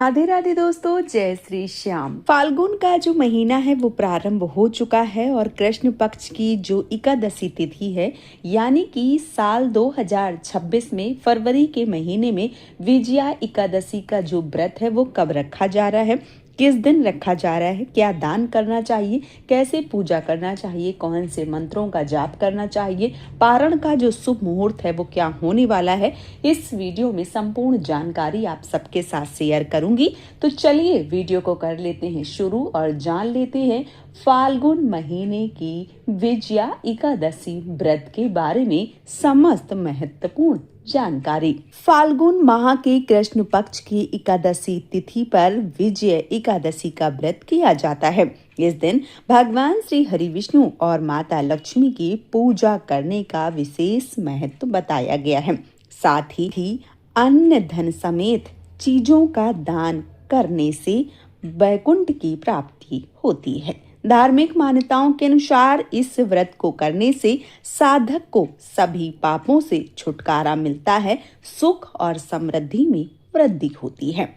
राधे राधे दोस्तों, जय श्री श्याम। फाल्गुन का जो महीना है वो प्रारंभ हो चुका है और कृष्ण पक्ष की जो एकादशी तिथि है यानी कि साल 2026 में फरवरी के महीने में विजया एकादशी का जो व्रत है वो कब रखा जा रहा है, किस दिन रखा जा रहा है, क्या दान करना चाहिए, कैसे पूजा करना चाहिए, कौन से मंत्रों का जाप करना चाहिए, पारण का जो शुभ मुहूर्त है वो क्या होने वाला है, इस वीडियो में संपूर्ण जानकारी आप सबके साथ शेयर करूंगी। तो चलिए वीडियो को कर लेते हैं शुरू और जान लेते हैं फाल्गुन महीने की विजया एकादशी व्रत के बारे में समस्त महत्वपूर्ण जानकारी। फाल्गुन माह के कृष्ण पक्ष की एकादशी तिथि पर विजय एकादशी का व्रत किया जाता है। इस दिन भगवान श्री हरि विष्णु और माता लक्ष्मी की पूजा करने का विशेष महत्व बताया गया है। साथ ही अन्न धन समेत चीजों का दान करने से वैकुंठ की प्राप्ति होती है। धार्मिक मान्यताओं के अनुसार इस व्रत को करने से साधक को सभी पापों से छुटकारा मिलता है, सुख और समृद्धि में वृद्धि होती है।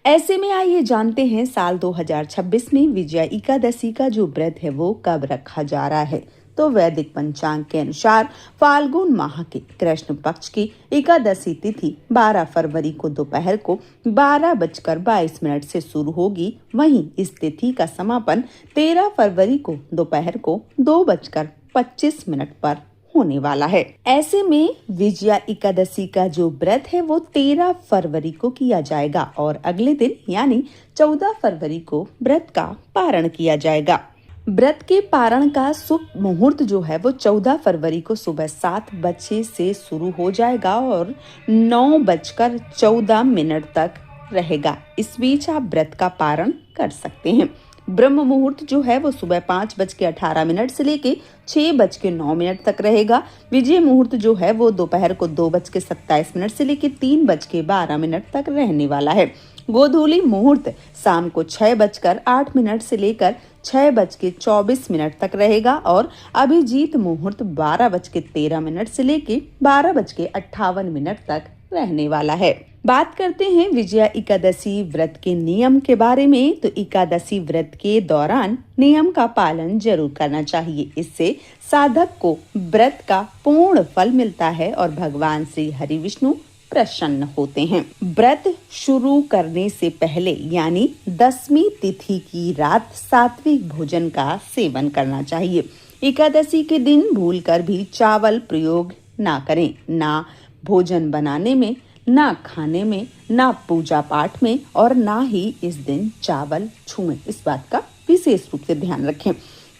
ऐसे में आइए जानते हैं साल 2026 में विजया एकादशी का जो व्रत है वो कब रखा जा रहा है। तो वैदिक पंचांग के अनुसार फाल्गुन माह के कृष्ण पक्ष की एकादशी तिथि 12 फरवरी को दोपहर को 12:22 से शुरू होगी। वहीं इस तिथि का समापन 13 फरवरी को दोपहर को 2:25 पर होने वाला है। ऐसे में विजया एकादशी का जो व्रत है वो 13 फरवरी को किया जाएगा और अगले दिन यानी 14 फरवरी को व्रत का पारण किया जाएगा। व्रत के पारण का शुभ मुहूर्त जो है वो 14 फरवरी को सुबह 7 बजे से शुरू हो जाएगा और 9:14 तक रहेगा। इस बीच आप व्रत का पारण कर सकते हैं। ब्रह्म मुहूर्त जो है वो सुबह 5:18 से लेके 6:09 तक रहेगा। विजय मुहूर्त जो है वो दोपहर को 2:27 से लेके 3:12 तक रहने वाला है। गोधूली मुहूर्त शाम को 6:08 से लेकर 6:24 तक रहेगा और अभिजीत मुहूर्त 12:13 से लेके 12:58 तक रहने वाला है। बात करते हैं विजया एकादशी व्रत के नियम के बारे में। तो एकादशी व्रत के दौरान नियम का पालन जरूर करना चाहिए। इससे साधक को व्रत का पूर्ण फल मिलता है और भगवान श्री हरि विष्णु प्रसन्न होते हैं। व्रत शुरू करने से पहले यानी 10वीं तिथि की रात सात्विक भोजन का सेवन करना चाहिए। एकादशी के दिन भूलकर भी चावल प्रयोग ना करें, ना भोजन बनाने में, ना खाने में, ना पूजा पाठ में और ना ही इस दिन चावल छुएं। इस बात का विशेष रूप से ध्यान रखें।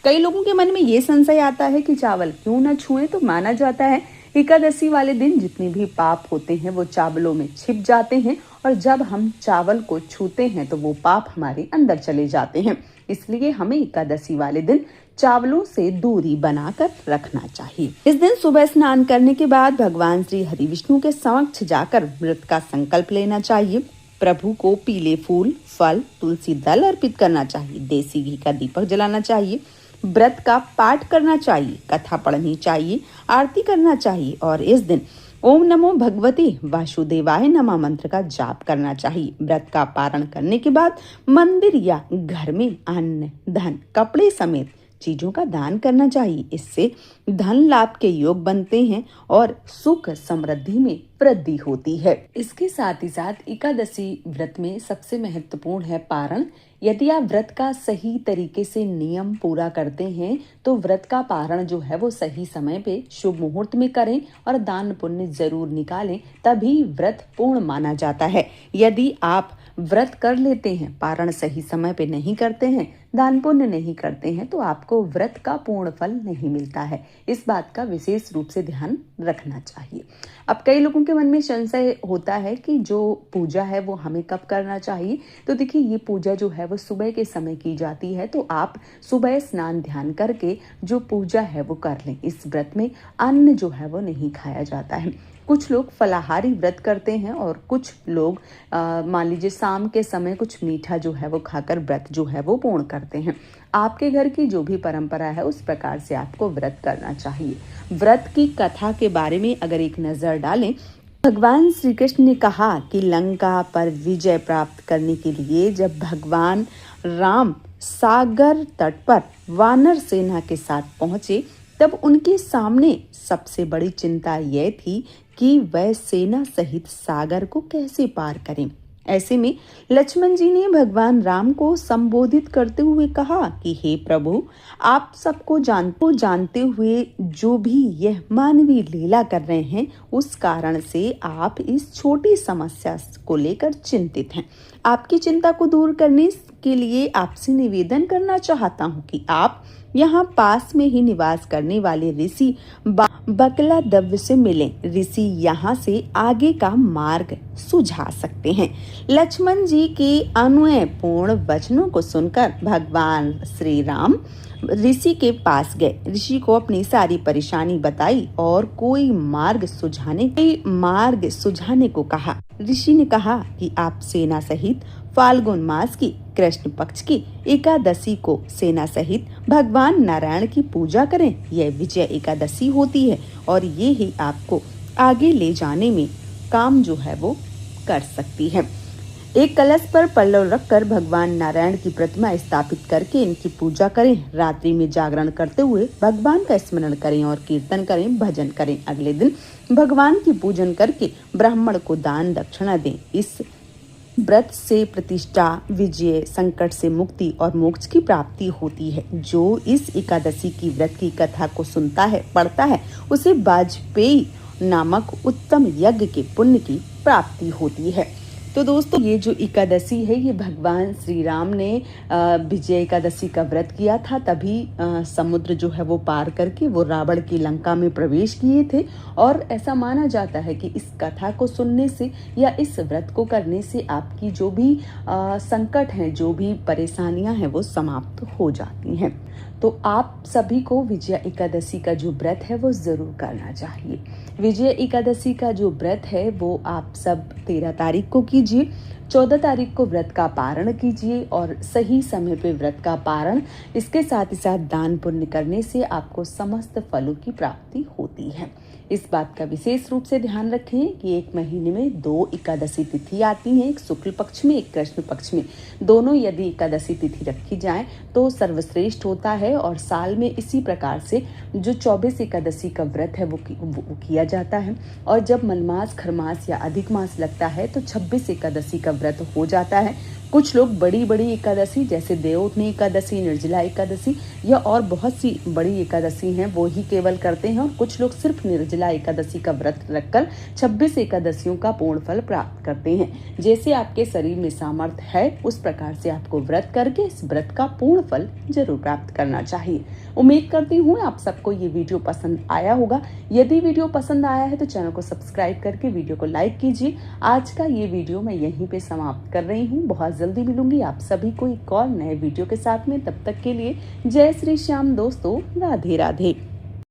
कई लोगों के मन में ये संशय आता है कि चावल क्यों ना छुएं। तो माना जाता है एकादशी वाले दिन जितने भी पाप होते हैं वो चावलों में छिप जाते हैं और जब हम चावल को छूते हैं तो वो पाप हमारे अंदर चले जाते हैं। इसलिए हमें एकादशी वाले दिन चावलों से दूरी बनाकर रखना चाहिए। इस दिन सुबह स्नान करने के बाद भगवान श्री हरि विष्णु के समक्ष जाकर व्रत का संकल्प लेना चाहिए। प्रभु को पीले फूल, फल, तुलसी दल अर्पित करना चाहिए। देसी घी का दीपक जलाना चाहिए। व्रत का पाठ करना चाहिए, कथा पढ़नी चाहिए, आरती करना चाहिए और इस दिन ओम नमो भगवते वासुदेवाय नमः मंत्र का जाप करना चाहिए। व्रत का पारण करने के बाद मंदिर या घर में अन्न, धन, कपड़े समेत चीजों का दान करना चाहिए। इससे धन लाभ के योग बनते हैं और सुख समृद्धि में वृद्धि होती है। इसके साथ ही साथ एकादशी व्रत में सबसे महत्वपूर्ण है पारण। यदि आप व्रत का सही तरीके से नियम पूरा करते हैं तो व्रत का पारण जो है वो सही समय पे शुभ मुहूर्त में करें और दान पुण्य जरूर निकालें, तभी व्रत पूर्ण माना जाता है। यदि आप व्रत कर लेते हैं, पारण सही समय पे नहीं करते हैं, दान पुण्य नहीं करते हैं तो आपको व्रत का पूर्ण फल नहीं मिलता है। इस बात का विशेष रूप से ध्यान रखना चाहिए। अब कई लोगों के मन में संशय होता है कि जो पूजा है वो हमें कब करना चाहिए। तो देखिए, ये पूजा जो है वो सुबह के समय की जाती है, तो आप सुबह स्नान ध्यान करके जो पूजा है वो कर लें। इस व्रत में अन्न जो है वो नहीं खाया जाता है। कुछ लोग फलाहारी व्रत करते हैं और कुछ लोग मान लीजिए शाम के समय कुछ मीठा जो है वो खाकर व्रत जो है वो पूर्ण करते हैं। आपके घर की जो भी परंपरा है उस प्रकार से आपको व्रत करना चाहिए। व्रत की कथा के बारे में अगर एक नजर डालें भगवान श्री कृष्ण ने कहा कि लंका पर विजय प्राप्त करने के लिए जब भगवान राम सागर तट पर वानर सेना के साथ पहुंचे, तब उनके सामने सबसे बड़ी चिंता यह थी कि वह सेना सहित सागर को कैसे पार करें। ऐसे में लक्ष्मण जी ने भगवान राम को संबोधित करते हुए कहा कि हे प्रभु, आप सबको जानते हुए जो भी यह मानवीय लीला कर रहे हैं, उस कारण से आप इस छोटी समस्या को लेकर चिंतित हैं। आपकी चिंता को दूर करने के लिए आपसे निवेदन करना चाहता हूँ कि आप यहाँ पास में ही निवास करने वाले ऋषि बकला दव्य से मिलें। ऋषि यहाँ से आगे का मार्ग सुझा सकते हैं। लक्ष्मण जी के अनुनय पूर्ण वचनों को सुनकर भगवान श्री राम ऋषि के पास गए। ऋषि को अपनी सारी परेशानी बताई और कोई मार्ग सुझाने को कहा। ऋषि ने कहा कि आप सेना सहित फाल्गुन मास की कृष्ण पक्ष की एकादशी को सेना सहित भगवान नारायण की पूजा करें। यह विजय एकादशी होती है और ये ही आपको आगे ले जाने में काम जो है वो कर सकती है। एक कलश पर पल्लव रखकर भगवान नारायण की प्रतिमा स्थापित करके इनकी पूजा करें। रात्रि में जागरण करते हुए भगवान का स्मरण करें और कीर्तन करें, भजन करें। अगले दिन भगवान की पूजन करके ब्राह्मण को दान दक्षिणा दें। इस व्रत से प्रतिष्ठा, विजय, संकट से मुक्ति और मोक्ष की प्राप्ति होती है। जो इस एकादशी की व्रत की कथा को सुनता है, पढ़ता है, उसे वाजपेयी नामक उत्तम यज्ञ के पुण्य की प्राप्ति होती है। तो दोस्तों, ये जो एकादशी है, ये भगवान श्री राम ने विजय एकादशी का व्रत किया था, तभी समुद्र जो है वो पार करके वो रावण की लंका में प्रवेश किए थे। और ऐसा माना जाता है कि इस कथा को सुनने से या इस व्रत को करने से आपकी जो भी संकट हैं, जो भी परेशानियां हैं, वो समाप्त हो जाती हैं। तो आप सभी को विजय एकादशी का जो व्रत है वो जरूर करना चाहिए। विजय एकादशी का जो व्रत है वो आप सब 13 तारीख को कीजिए, 14 तारीख को व्रत का पारण कीजिए और सही समय पे व्रत का पारण, इसके साथ ही साथ दान पुण्य करने से आपको समस्त फलों की प्राप्ति होती है। इस बात का विशेष रूप से ध्यान रखें कि एक महीने में 2 एकादशी तिथि आती हैं, एक शुक्ल पक्ष में, एक कृष्ण पक्ष में। दोनों यदि एकादशी तिथि रखी जाए तो सर्वश्रेष्ठ होता है। और साल में इसी प्रकार से जो 24 एकादशी का व्रत है वो किया जाता है। और जब मलमास, खरमास या अधिक मास लगता है तो 26 एकादशी का व्रत हो जाता है। कुछ लोग बड़ी बड़ी एकादशी जैसे देवोत्थनी एकादशी, निर्जला एकादशी या और बहुत सी बड़ी एकादशी हैं वो ही केवल करते हैं। और कुछ लोग सिर्फ निर्जला एकादशी का व्रत रखकर 26 एकादशियों का पूर्ण फल प्राप्त करते हैं। जैसे आपके शरीर में सामर्थ्य है, उस प्रकार से आपको व्रत करके इस व्रत का पूर्ण फल जरूर प्राप्त करना चाहिए। उम्मीद करती हूँ आप सबको ये वीडियो पसंद आया होगा। यदि वीडियो पसंद आया है तो चैनल को सब्सक्राइब करके वीडियो को लाइक कीजिए। आज का ये वीडियो मैं यहीं पे समाप्त कर रही हूँ। बहुत जल्दी मिलूंगी आप सभी को एक और नए वीडियो के साथ में। तब तक के लिए जय श्री श्याम दोस्तों, राधे राधे।